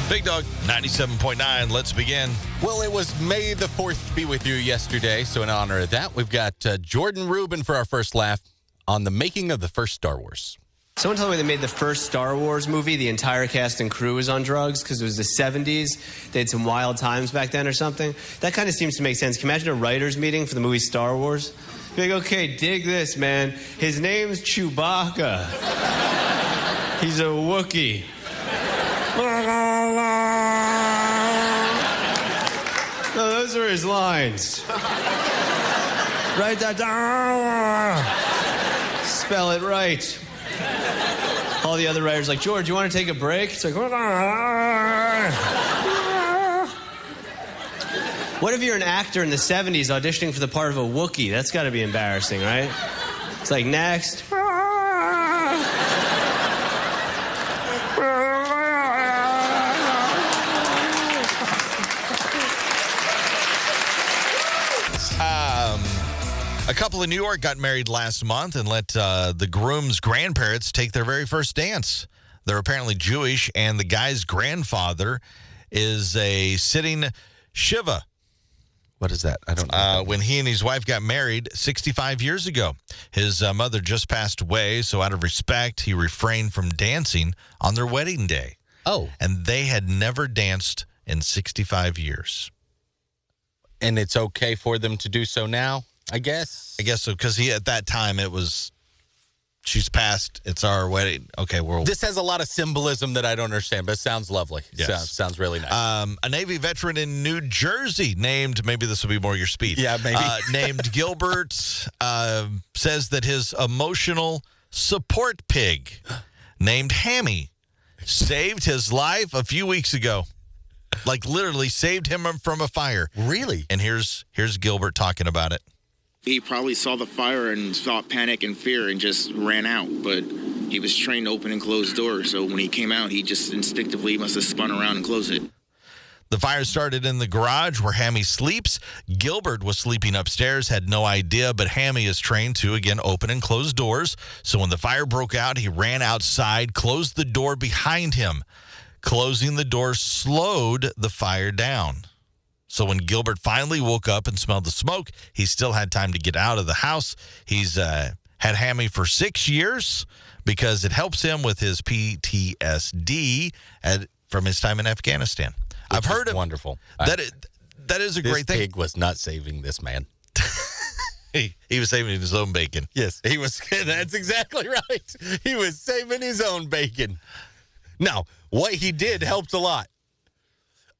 Big Dog, 97.9. Let's begin. Well, it was May the 4th be with you yesterday, so in honor of that, we've got Jordan Ruben for our first laugh on the making of the first Star Wars. Someone told me they made the first Star Wars movie. The entire cast and crew was on drugs because it was the 70s. They had some wild times back then or something. That kind of seems to make sense. Can you imagine a writer's meeting for the movie Star Wars? Be like, okay, dig this, man. His name's Chewbacca. He's a Wookiee. No, those are his lines. Write that down. Spell it right. All the other writers like, George, you want to take a break? It's like, what if you're an actor in the 70s auditioning for the part of a Wookiee? That's got to be embarrassing, right? It's like, next. A couple in New York got married last month and let the groom's grandparents take their very first dance. They're apparently Jewish, and the guy's grandfather is a sitting Shiva. What is that? I don't know. When he and his wife got married 65 years ago. His mother just passed away, so out of respect, he refrained from dancing on their wedding day. Oh. And they had never danced in 65 years. And it's okay for them to do so now? I guess so, because at that time it was, she's passed, it's our wedding. Okay, this has a lot of symbolism that I don't understand, but it sounds lovely. Yes. Sounds really nice. A Navy veteran in New Jersey named, maybe this will be more your speed. Yeah, maybe. Named Gilbert says that his emotional support pig named Hammy saved his life a few weeks ago. Like literally saved him from a fire. Really? And here's Gilbert talking about it. He probably saw the fire and thought panic and fear and just ran out. But he was trained to open and close doors. So when he came out, he just instinctively must have spun around and closed it. The fire started in the garage where Hammy sleeps. Gilbert was sleeping upstairs, had no idea, but Hammy is trained to, again, open and close doors. So when the fire broke out, he ran outside, closed the door behind him. Closing the door slowed the fire down. So when Gilbert finally woke up and smelled the smoke, he still had time to get out of the house. He's had Hammy for 6 years because it helps him with his PTSD from his time in Afghanistan. I've heard of wonderful. That is a great thing. This pig was not saving this man. He was saving his own bacon. Yes, he was. That's exactly right. He was saving his own bacon. Now, what he did helped a lot.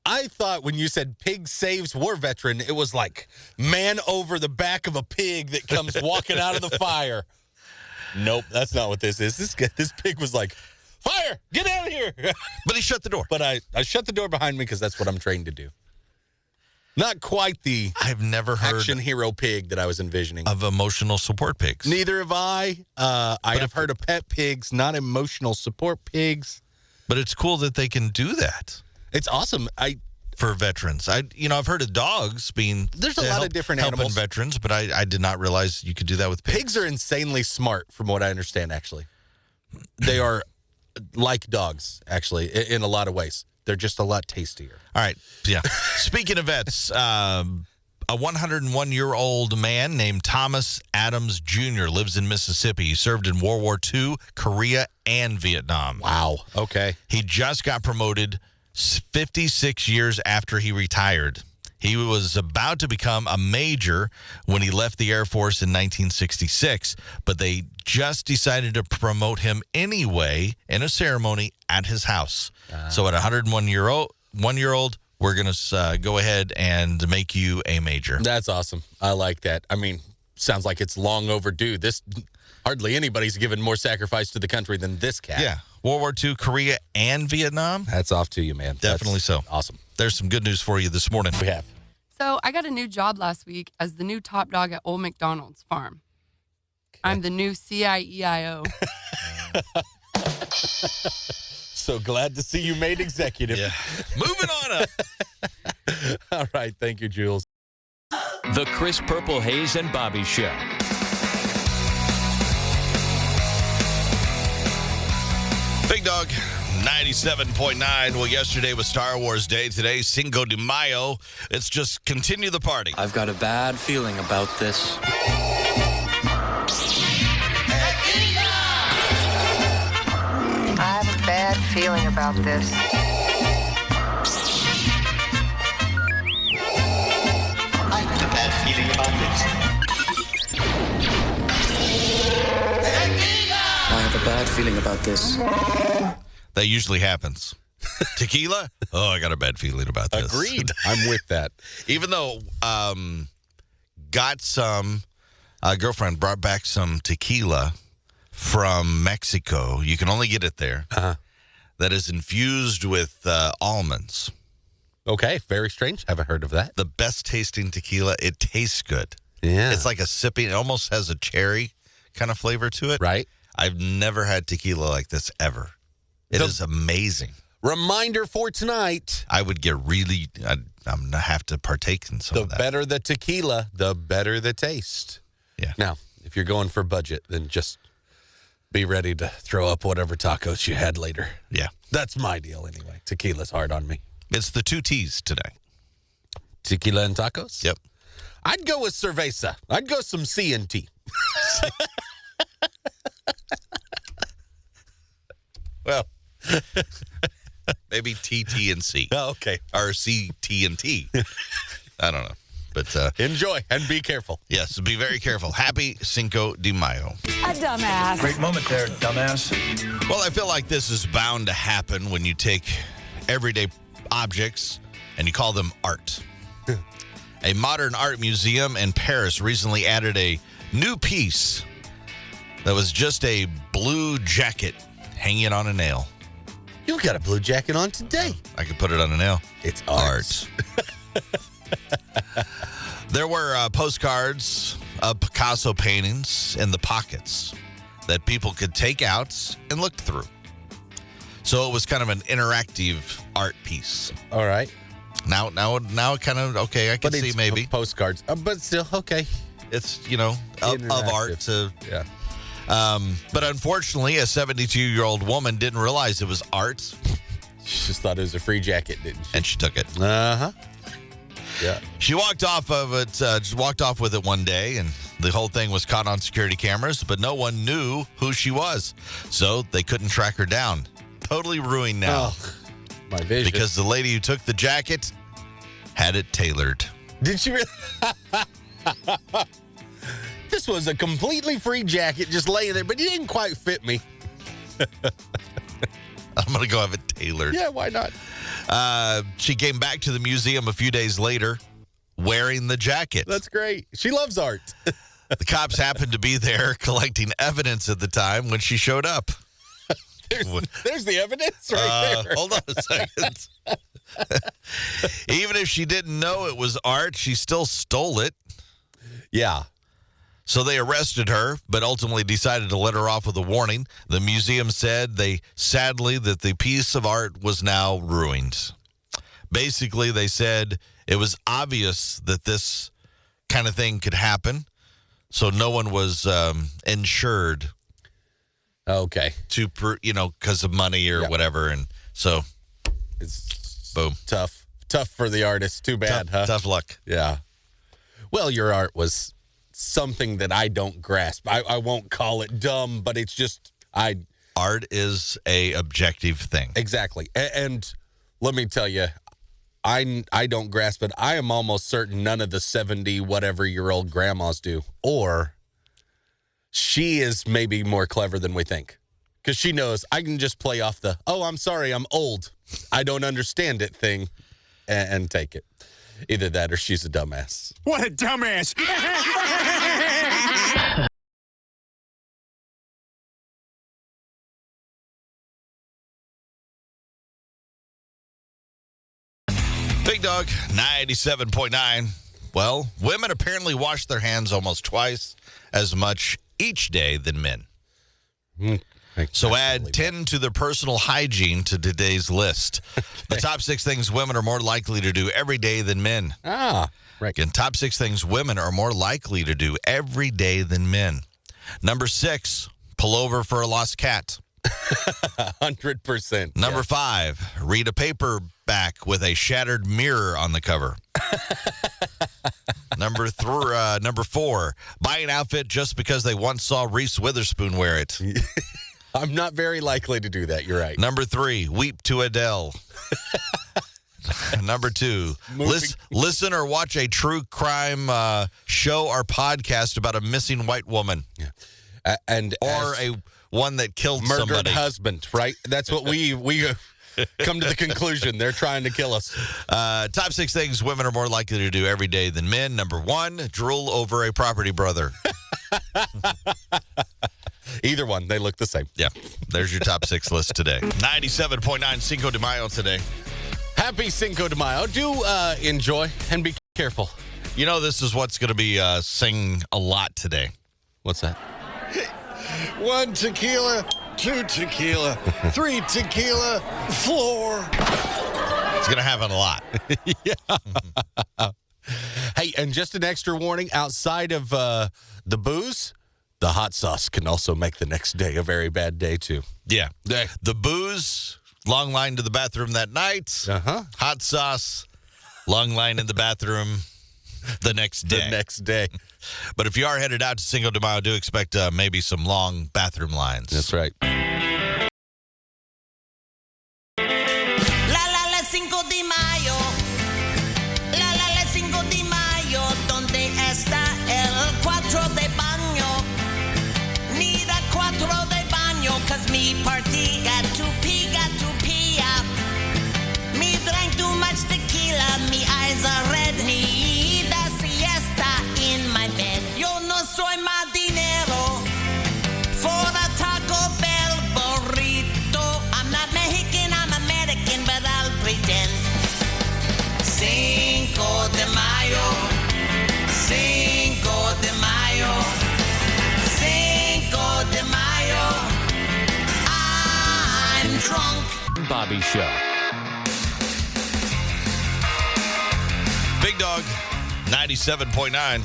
I thought when you said pig saves war veteran, it was like man over the back of a pig that comes walking out of the fire. Nope, that's not what this is. This pig was like, fire, get out of here. But he shut the door. But I shut the door behind me because that's what I'm trained to do. Not quite the I've never heard action hero pig that I was envisioning. Of emotional support pigs. Neither have I. I have heard of pet pigs, not emotional support pigs. But it's cool that they can do that. It's awesome. For veterans. I've heard of dogs being... There's a lot of different animals. Helping veterans, but I did not realize you could do that with pigs. Pigs are insanely smart, from what I understand, actually. They are like dogs, actually, in a lot of ways. They're just a lot tastier. All right, yeah. Speaking of vets, a 101-year-old man named Thomas Adams Jr. lives in Mississippi. He served in World War II, Korea, and Vietnam. Wow. Okay. He just got promoted 56 years after he retired. He was about to become a major when he left the Air Force in 1966, but they just decided to promote him anyway in a ceremony at his house. So at 101-year-old, we're going to go ahead and make you a major. That's awesome. I like that. I mean, sounds like it's long overdue. Hardly anybody's given more sacrifice to the country than this cat. Yeah. World War II, Korea, and Vietnam. Hats off to you, man. Definitely so. Awesome. There's some good news for you this morning. We have. So I got a new job last week as the new top dog at Old McDonald's farm. Okay. I'm the new CIEIO. So glad to see you made executive. Yeah. Moving on up. All right. Thank you, Jules. The Chris Purple Hayes and Bobby Show. Big Dog, 97.9. Well, yesterday was Star Wars Day. Today, Cinco de Mayo. It's just continue the party. I've got a bad feeling about this. I have a bad feeling about this. I have a bad feeling about this. I have a bad feeling about this. That usually happens. Tequila? Oh, I got a bad feeling about this. Agreed. I'm with that. Even though got some girlfriend brought back some tequila from Mexico. You can only get it there. That is infused with almonds. Okay, very strange. Haven't heard of that. The best tasting tequila. It tastes good. Yeah. It's like a sipping. It almost has a cherry kind of flavor to it. Right. I've never had tequila like this ever. It is amazing. Reminder for tonight. I would get really, I'm going to have to partake in some of that. The better the tequila, the better the taste. Yeah. Now, if you're going for budget, then just be ready to throw up whatever tacos you had later. Yeah. That's my deal anyway. Tequila's hard on me. It's the 2 T's today. Tequila and tacos? Yep. I'd go with cerveza. I'd go some C&T. Well, maybe TT and C. Oh, okay. Or C, T, and T. I don't know. But enjoy and be careful. Yes, be very careful. Happy Cinco de Mayo. A dumbass. Great moment there, dumbass. Well, I feel like this is bound to happen when you take everyday objects and you call them art. A modern art museum in Paris recently added a new piece that was just a blue jacket hanging on a nail. You've got a blue jacket on today. I could put it on a nail. It's art. There were postcards of Picasso paintings in the pockets that people could take out and look through. So it was kind of an interactive art piece. All right. Now it kind of, okay, I can see maybe. Postcards. But still, okay. It's, of art to... Yeah. But unfortunately, a 72-year-old woman didn't realize it was art. She just thought it was a free jacket, didn't she? And she took it. Uh-huh. Yeah. She walked off of it, just walked off with it one day, and the whole thing was caught on security cameras, but no one knew who she was. So they couldn't track her down. Totally ruined now. Oh, my vision. Because the lady who took the jacket had it tailored. Did she really? This was a completely free jacket just laying there, but it didn't quite fit me. I'm going to go have it tailored. Yeah, why not? She came back to the museum a few days later wearing the jacket. That's great. She loves art. The cops happened to be there collecting evidence at the time when she showed up. There's the evidence right there. Hold on a second. Even if she didn't know it was art, she still stole it. Yeah. So they arrested her, but ultimately decided to let her off with a warning. The museum said sadly that the piece of art was now ruined. Basically, they said it was obvious that this kind of thing could happen, so no one was insured. Okay. Because of money or whatever, and so It's boom. Tough for the artist. Too bad, huh? Tough luck. Yeah. Well, your art was something that I don't grasp. I won't call it dumb, but it's just Art is a objective thing. Exactly. And let me tell you, I don't grasp it. I am almost certain none of the 70-whatever-year-old grandmas do. Or she is maybe more clever than we think. Because she knows I can just play off the, oh, I'm sorry, I'm old, I don't understand it thing, and take it. Either that or she's a dumbass. What a dumbass! Big Dog, 97.9. Well, women apparently wash their hands almost twice as much each day than men. So add 10 to their personal hygiene to today's list. The top 6 things women are more likely to do every day than men. Ah, right. Again, top 6 things women are more likely to do every day than men. Number 6, pull over for a lost cat. 100%. Number 5, read a paperback with a shattered mirror on the cover. Number 4, buy an outfit just because they once saw Reese Witherspoon wear it. I'm not very likely to do that. You're right. Number 3, weep to Adele. Number 2, listen or watch a true crime show or podcast about a missing white woman. Yeah. Or a one that killed murdered somebody. husband, right? That's what we come to the conclusion. They're trying to kill us. Top 6 things women are more likely to do every day than men. Number 1, drool over a property brother. Either one, they look the same. Yeah, there's your top 6 list today. 97.9 Cinco de Mayo today. Happy Cinco de Mayo. Do enjoy and be careful. You know, this is what's going to be sing a lot today. What's that? 1 tequila, 2 tequila, 3 tequila, floor. It's going to happen a lot. Yeah. Hey, and just an extra warning, outside of the booze, the hot sauce can also make the next day a very bad day, too. Yeah. The booze, long line to the bathroom that night. Uh-huh. Hot sauce, long line in the bathroom the next day. The next day. But if you are headed out to Cinco de Mayo, do expect maybe some long bathroom lines. That's right. La Cinco de Mayo. La Cinco de Mayo. ¿Dónde está el 4 de baño? Need a 4 de baño, 'cause me party got to pee, Me drank too much tequila, me eyes are red. Need a siesta in my bed. Yo no soy más dinero for a Taco Bell burrito. I'm not Mexican, I'm American, but I'll pretend. Cinco de Mayo, Cinco de Mayo, Cinco de Mayo. I'm drunk. Bobby Show. Big Dog, 97.9.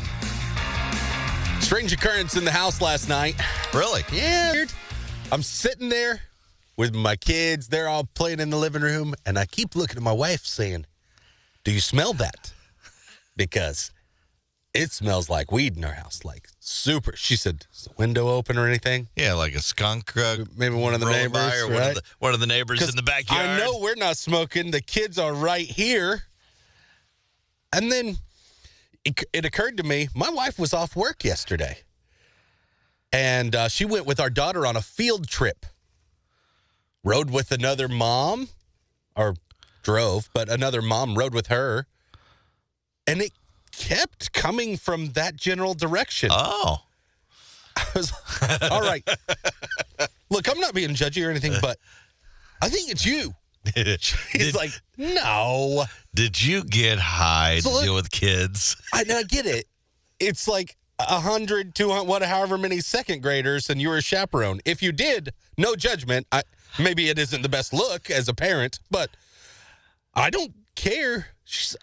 Strange occurrence in the house last night. Really? Yeah. Weird. I'm sitting there with my kids. They're all playing in the living room. And I keep looking at my wife saying, do you smell that? Because it smells like weed in our house. Like super. She said, is the window open or anything? Yeah, like a skunk. Maybe one of the rolling by, neighbors. or Right? one of the neighbors in the backyard. I know we're not smoking. The kids are right here. And then it occurred to me, my wife was off work yesterday. And she went with our daughter on a field trip. Rode with another mom, or drove, but another mom rode with her. And it kept coming from that general direction. Oh. I was all right. Look, I'm not being judgy or anything, but I think it's you. He's like, no. Did you get high to deal with kids? I get it. It's like 100, 200, however many second graders, and you were a chaperone. If you did, no judgment. Maybe it isn't the best look as a parent, but I don't care.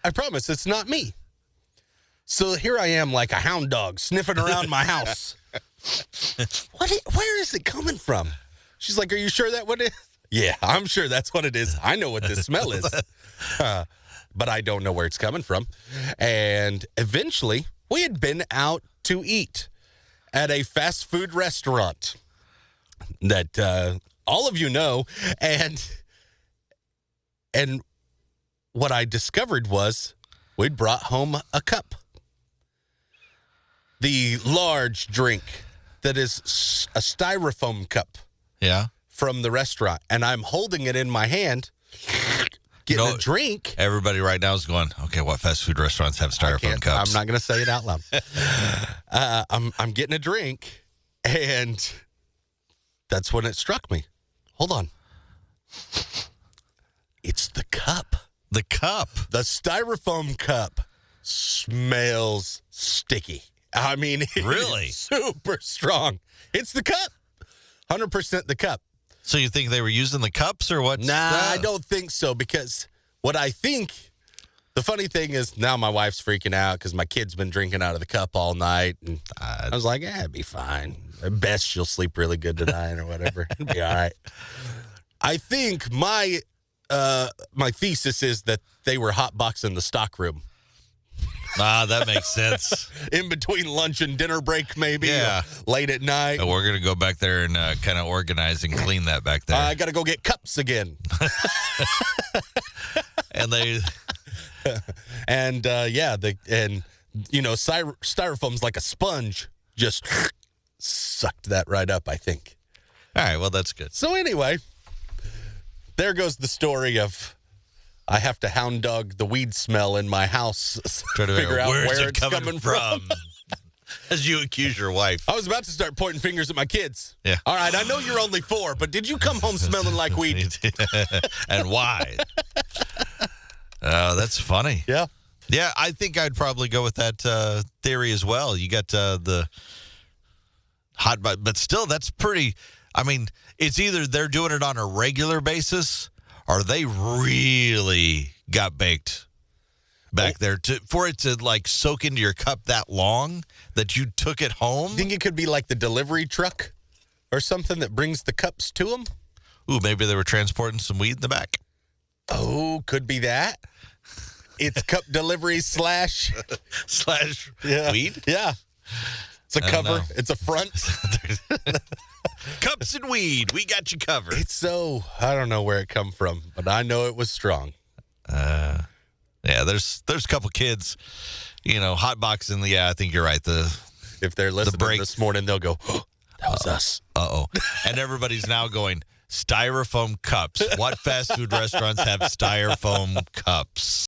I promise it's not me. So here I am like a hound dog sniffing around my house. Where is it coming from? She's like, are you sure that what it is? Yeah, I'm sure that's what it is. I know what this smell is. But I don't know where it's coming from. And eventually, we had been out to eat at a fast food restaurant that all of you know. And what I discovered was we'd brought home a cup. The large drink that is a styrofoam cup. Yeah. From the restaurant, and I'm holding it in my hand, getting a drink. Everybody right now is going, okay, what fast food restaurants have styrofoam cups? I'm not going to say it out loud. I'm getting a drink, and that's when it struck me. Hold on. It's the cup. The cup. The styrofoam cup smells sticky. I mean, really? Super strong. It's the cup. 100% the cup. So you think they were using the cups or what? Nah, I don't think so, because what I think The funny thing is now my wife's freaking out because my kid's been drinking out of the cup all night. And I was like, it'd be fine. At best, she'll sleep really good tonight or whatever. It'll be all right. I think my thesis is that they were hotboxing the stockroom. That makes sense. In between lunch and dinner break, maybe. Yeah. Late at night. And we're going to go back there and kind of organize and clean that back there. I got to go get cups again. And they... And, styrofoam's like a sponge. Just sucked that right up, I think. All right, well, that's good. So anyway, there goes the story of I have to hound dog the weed smell in my house. Try to figure out where it's coming from. As you accuse your wife. I was about to start pointing fingers at my kids. Yeah. All right, I know you're only 4, but did you come home smelling like weed? And why? That's funny. Yeah. Yeah, I think I'd probably go with that theory as well. You got the hot, but still, that's pretty. I mean, it's either they're doing it on a regular basis or they really got baked back there for it to like soak into your cup that long that you took it home. Think it could be like the delivery truck or something that brings the cups to them? Ooh, maybe they were transporting some weed in the back. Oh, could be that. It's cup delivery slash weed? Yeah. It's a cover. It's a front. Cups and weed. We got you covered. It's so, I don't know where it come from, but I know it was strong. Yeah, there's a couple kids, hotboxing. Yeah, I think you're right. If they're listening this morning, they'll go, oh, that was us. Uh-oh. And everybody's now going, styrofoam cups. What fast food restaurants have styrofoam cups?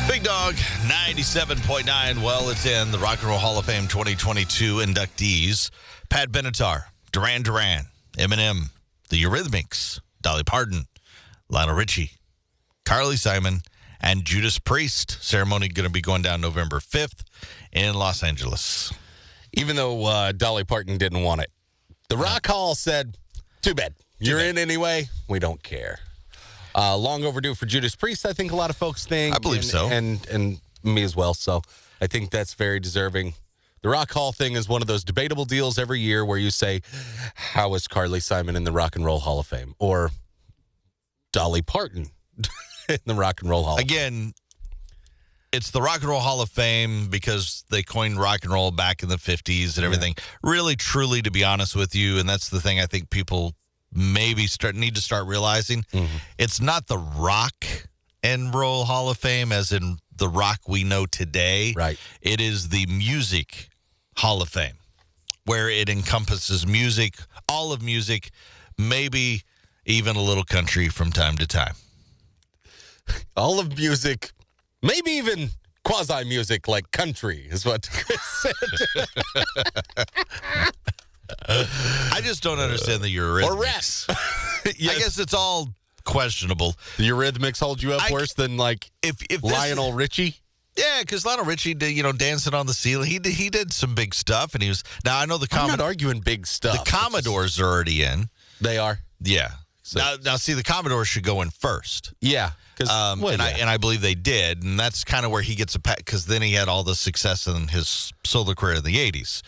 Big Dog 97.9. Well, it's in the Rock and Roll Hall of Fame 2022 inductees. Pat Benatar, Duran Duran, Eminem, the Eurythmics, Dolly Parton, Lionel Richie, Carly Simon, and Judas Priest. Ceremony going to be going down November 5th in Los Angeles. Even though Dolly Parton didn't want it. The Rock Hall said, too bad. You're in anyway. We don't care. Long overdue for Judas Priest, I think a lot of folks think. I believe so. And me as well. So I think that's very deserving. The Rock Hall thing is one of those debatable deals every year where you say, how is Carly Simon in the Rock and Roll Hall of Fame? Or Dolly Parton in the Rock and Roll Hall of Fame. Again, it's the Rock and Roll Hall of Fame because they coined rock and roll back in the 50s and everything. Really, truly, to be honest with you, and that's the thing I think people maybe need to start realizing. It's not the Rock and Roll Hall of Fame as in the rock we know today. Right. It is the Music Hall of Fame, where it encompasses music, all of music, maybe even a little country from time to time. All of music, maybe even quasi-music like country is what Chris said. I just don't understand the Eurythmics. Or rap. Yes. I guess it's all questionable. The Eurythmics hold you up worse than like if Lionel Richie? Yeah, because Lionel Richie did, dancing on the ceiling. He did some big stuff, and he was. Now I know I'm not arguing big stuff. The Commodores are already in. They are. Yeah. So. Now, see, the Commodores should go in first. Yeah. I believe they did, and that's kind of where he gets a pat because then he had all the success in his solo career in the 80s.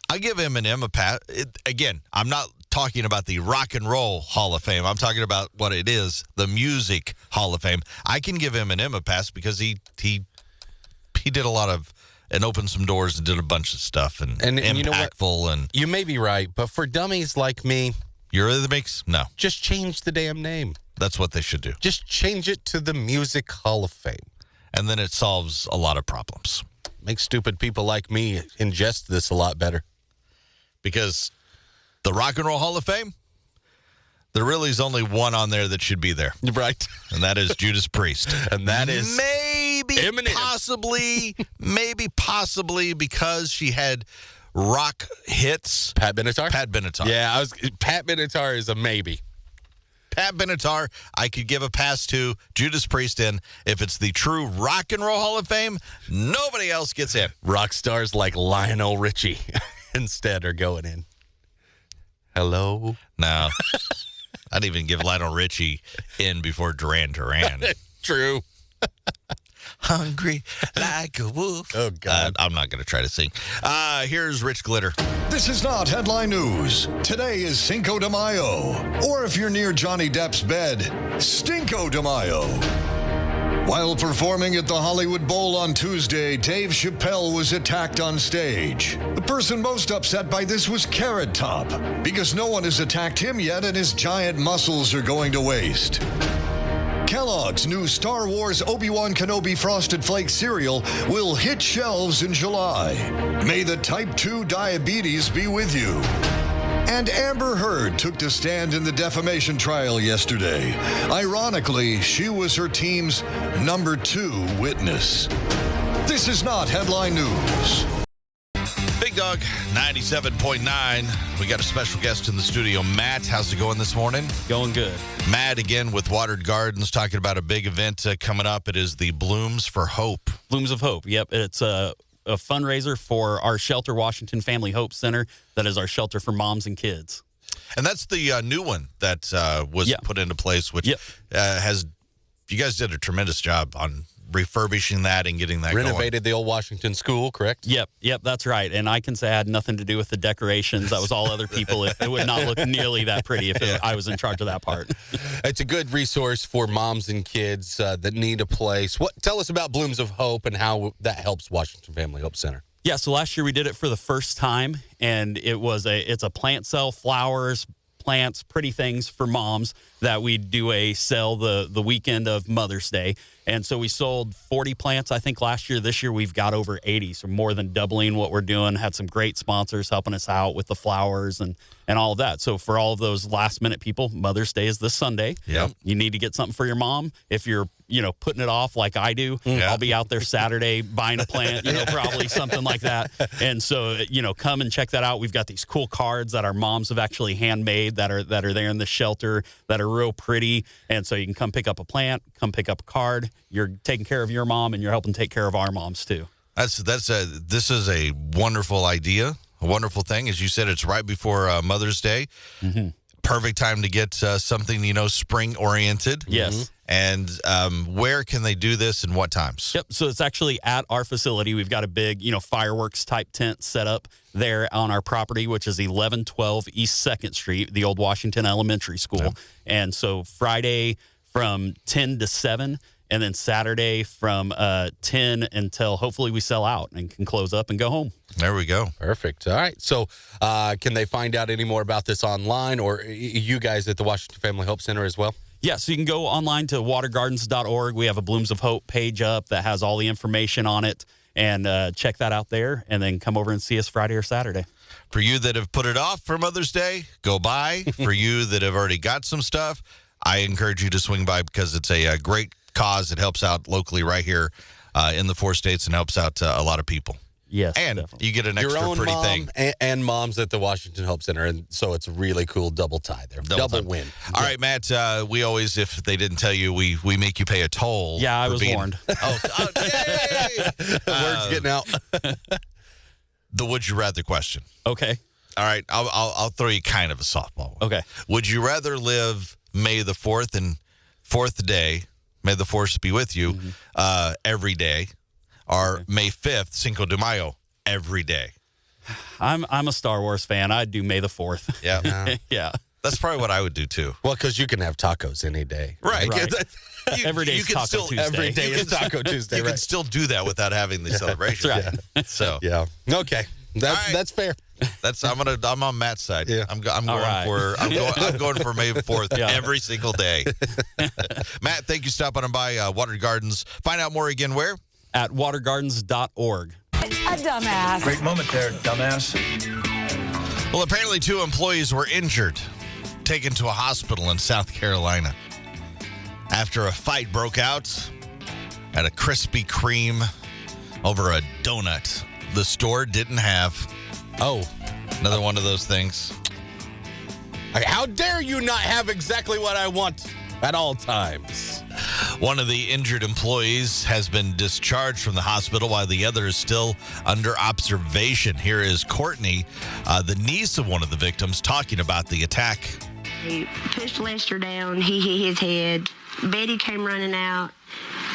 I give Eminem a pat. Again, I'm not talking about the Rock and Roll Hall of Fame. I'm talking about what it is, the Music Hall of Fame. I can give Eminem a pass because he did a lot of and opened some doors and did a bunch of stuff and impactful. You know what? And you may be right, but for dummies like me, Eurythmics, no. Just change the damn name. That's what they should do. Just change it to the Music Hall of Fame. And then it solves a lot of problems. Makes stupid people like me ingest this a lot better. Because the Rock and Roll Hall of Fame, there really is only one on there that should be there. Right. And that is Judas Priest. And that is maybe, Eminem. possibly because she had rock hits. Pat Benatar? Pat Benatar. Yeah, Pat Benatar is a maybe. Pat Benatar, I could give a pass to. Judas Priest in. If it's the true Rock and Roll Hall of Fame, nobody else gets in. Rock stars like Lionel Richie instead are going in. Hello? No. I'd even give Lionel Richie in before Duran Duran. True. Hungry like a wolf. Oh, God. I'm not going to try to sing. Here's Rich Glitter. This is not headline news. Today is Cinco de Mayo. Or if you're near Johnny Depp's bed, Stinko de Mayo. While performing at the Hollywood Bowl on Tuesday, Dave Chappelle was attacked on stage. The person most upset by this was Carrot Top, because no one has attacked him yet and his giant muscles are going to waste. Kellogg's new Star Wars Obi-Wan Kenobi Frosted Flake cereal will hit shelves in July. May the type 2 diabetes be with you. And Amber Heard took the stand in the defamation trial yesterday. Ironically, she was her team's number 2 witness. This is not headline news. Big Dog 97.9. We got a special guest in the studio. Matt, how's it going this morning? Going good. Matt, again, with Watered Gardens, talking about a big event coming up. It is the Blooms for Hope. Blooms of Hope. Yep. It's a fundraiser for our Shelter Washington Family Hope Center. That is our shelter for moms and kids. And that's the new one that was put into place, which you guys did a tremendous job on refurbishing that and getting that Renovated going. the old Washington school, correct? Yep, that's right. And I can say I had nothing to do with the decorations. That was all other people. It would not look nearly that pretty if I was in charge of that part. It's a good resource for moms and kids that need a place. Tell us about Blooms of Hope and how that helps Washington Family Hope Center. Yeah, so last year we did it for the first time, and it's a plant sale, flowers, plants, pretty things for moms that we do a sell the weekend of Mother's Day. And so we sold 40 plants, I think, last year. This year we've got over 80, so more than doubling what we're doing. Had some great sponsors helping us out with the flowers and all of that. So for all of those last-minute people, Mother's Day is this Sunday. Yep. You need to get something for your mom. If you're putting it off like I do, I'll be out there Saturday buying a plant, probably something like that. And so, come and check that out. We've got these cool cards that our moms have actually handmade that are there in the shelter that are real pretty. And so you can come pick up a plant, come pick up a card. You're taking care of your mom and you're helping take care of our moms too. This is a wonderful idea, a wonderful thing. As you said, it's right before Mother's Day. Mm-hmm. Perfect time to get something, spring-oriented. Yes. And where can they do this and what times? Yep. So it's actually at our facility. We've got a big, fireworks type tent set up there on our property, which is 1112 East 2nd Street, the old Washington Elementary School. Yeah. And so Friday from 10 to 7, and then Saturday from 10 until hopefully we sell out and can close up and go home. There we go. Perfect. All right. So can they find out any more about this online, or you guys at the Washington Family Hope Center as well? Yeah, so you can go online to watergardens.org. We have a Blooms of Hope page up that has all the information on it, and check that out there, and then come over and see us Friday or Saturday. For you that have put it off for Mother's Day, go by. For you that have already got some stuff, I encourage you to swing by because it's a great cause. It helps out locally right here in the 4 states and helps out a lot of people. Yes, and definitely. You get an extra pretty thing. And moms at the Washington Hope Center, and so it's a really cool double tie there. Double win. All right, Matt, we always, if they didn't tell you, we make you pay a toll. Yeah, I was warned. Yay! Words getting out. The would you rather question. Okay. All right, I'll throw you kind of a softball one. Okay. Would you rather live May the 4th and 4th day, may the force be with you, every day, or May 5th, Cinco de Mayo, every day? I'm a Star Wars fan. I'd do May the 4th. Yeah. Yeah. That's probably what I would do, too. Well, because you can have tacos any day. Right. Every day is Taco Tuesday. Every day is Taco Tuesday, You can still do that without having the celebration. That's right. Yeah. So. Yeah. Okay. That's fair. I'm on Matt's side. Yeah. I'm going for May 4th every single day. Matt, thank you for stopping by Watered Gardens. Find out more again where? At watergardens.org. A dumbass. Great moment there, dumbass. Well, apparently 2 employees were injured, taken to a hospital in South Carolina after a fight broke out at a Krispy Kreme over a donut the store didn't have. Oh. Another one of those things. How dare you not have exactly what I want at all times? One of the injured employees has been discharged from the hospital while the other is still under observation. Here is Courtney, the niece of one of the victims, talking about the attack. He pushed Lester down. He hit his head. Betty came running out.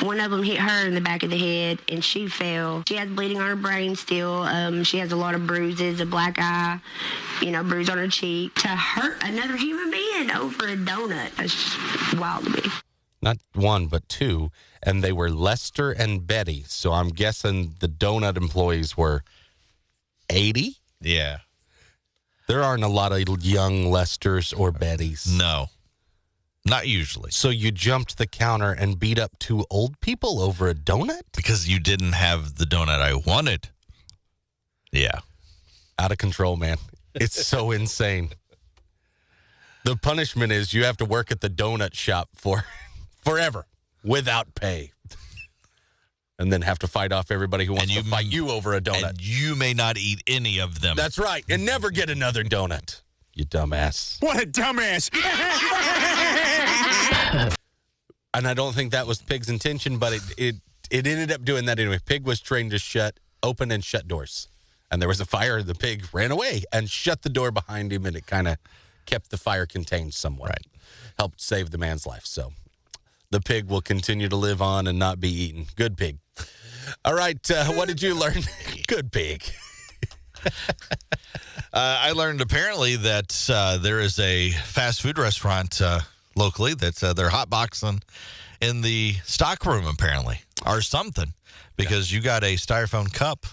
One of them hit her in the back of the head, and she fell. She has bleeding on her brain still. She has a lot of bruises, a black eye, bruise on her cheek. To hurt another human being over a donut, that's just wild to me. Not one, but two, and they were Lester and Betty. So I'm guessing the donut employees were 80? Yeah. There aren't a lot of young Lesters or Bettys. No. Not usually. So you jumped the counter and beat up two old people over a donut? Because you didn't have the donut I wanted. Yeah. Out of control, man. It's so insane. The punishment is you have to work at the donut shop forever without pay. And then have to fight off everybody who wants to fight you over a donut. And you may not eat any of them. That's right. And never get another donut. You dumbass. What a dumbass. And I don't think that was Pig's intention, but it ended up doing that anyway. Pig was trained to open and shut doors. And there was a fire. The pig ran away and shut the door behind him, and it kind of kept the fire contained somewhat. Right. Helped save the man's life. So the pig will continue to live on and not be eaten. Good pig. All right. What did you learn? Good pig. I learned apparently that there is a fast food restaurant locally that's they're hotboxing in the stockroom apparently or something because you got a styrofoam cup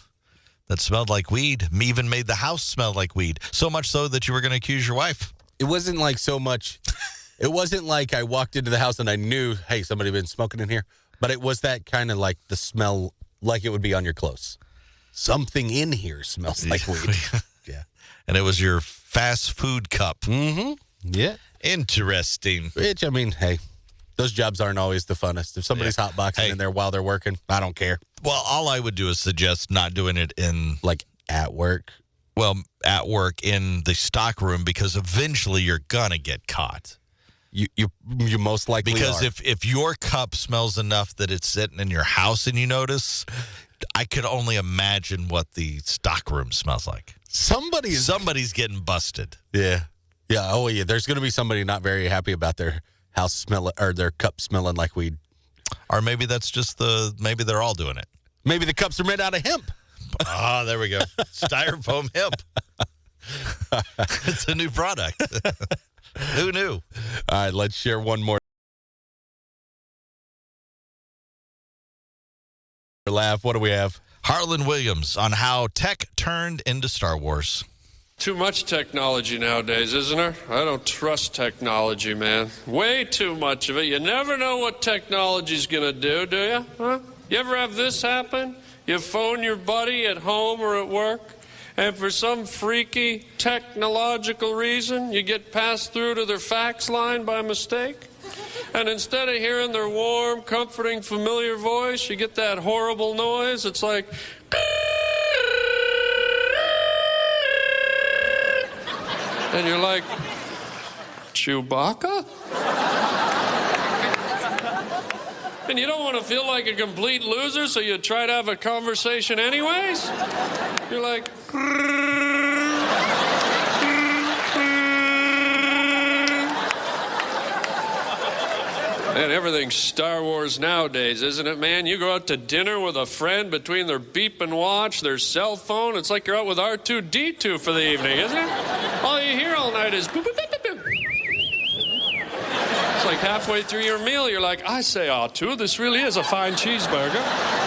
that smelled like weed. Even made the house smell like weed. So much so that you were going to accuse your wife. It wasn't like so much. It wasn't like I walked into the house and I knew, hey, somebody been smoking in here. But it was that kind of like the smell, like it would be on your clothes. Something in here smells like weed. Yeah. And it was your fast food cup. Mm-hmm. Yeah. Interesting. Which, I mean, hey, those jobs aren't always the funnest. If somebody's hotboxing in there while they're working, I don't care. Well, all I would do is suggest not doing it in... Like at work? Well, at work in the stockroom because eventually you're going to get caught. You most likely because are. if your cup smells enough that it's sitting in your house and you notice, I could only imagine what the stockroom smells like. Somebody's getting busted. Yeah. Yeah. Oh, yeah. There's going to be somebody not very happy about their house smell or their cup smelling like weed. Or maybe that's just maybe they're all doing it. Maybe the cups are made out of hemp. Oh, there we go. Styrofoam hemp. It's a new product. Who knew? All right, let's share one more laugh. What do we have? Harlan Williams on how tech turned into Star Wars. Too much technology nowadays, isn't there? I don't trust technology, man. Way too much of it. You never know what technology's going to do you? Huh? You ever have this happen? You phone your buddy at home or at work, and for some freaky technological reason, you get passed through to their fax line by mistake. And instead of hearing their warm, comforting, familiar voice, you get that horrible noise. It's like... And you're like, Chewbacca? And you don't want to feel like a complete loser, so you try to have a conversation anyways? You're like... Man, everything's Star Wars nowadays, isn't it, man? You go out to dinner with a friend between their beeping watch, their cell phone. It's like you're out with R2-D2 for the evening, isn't it? All you hear all night is boop, boop, boop, boop, boop. It's like halfway through your meal, you're like, I say R2, this really is a fine cheeseburger.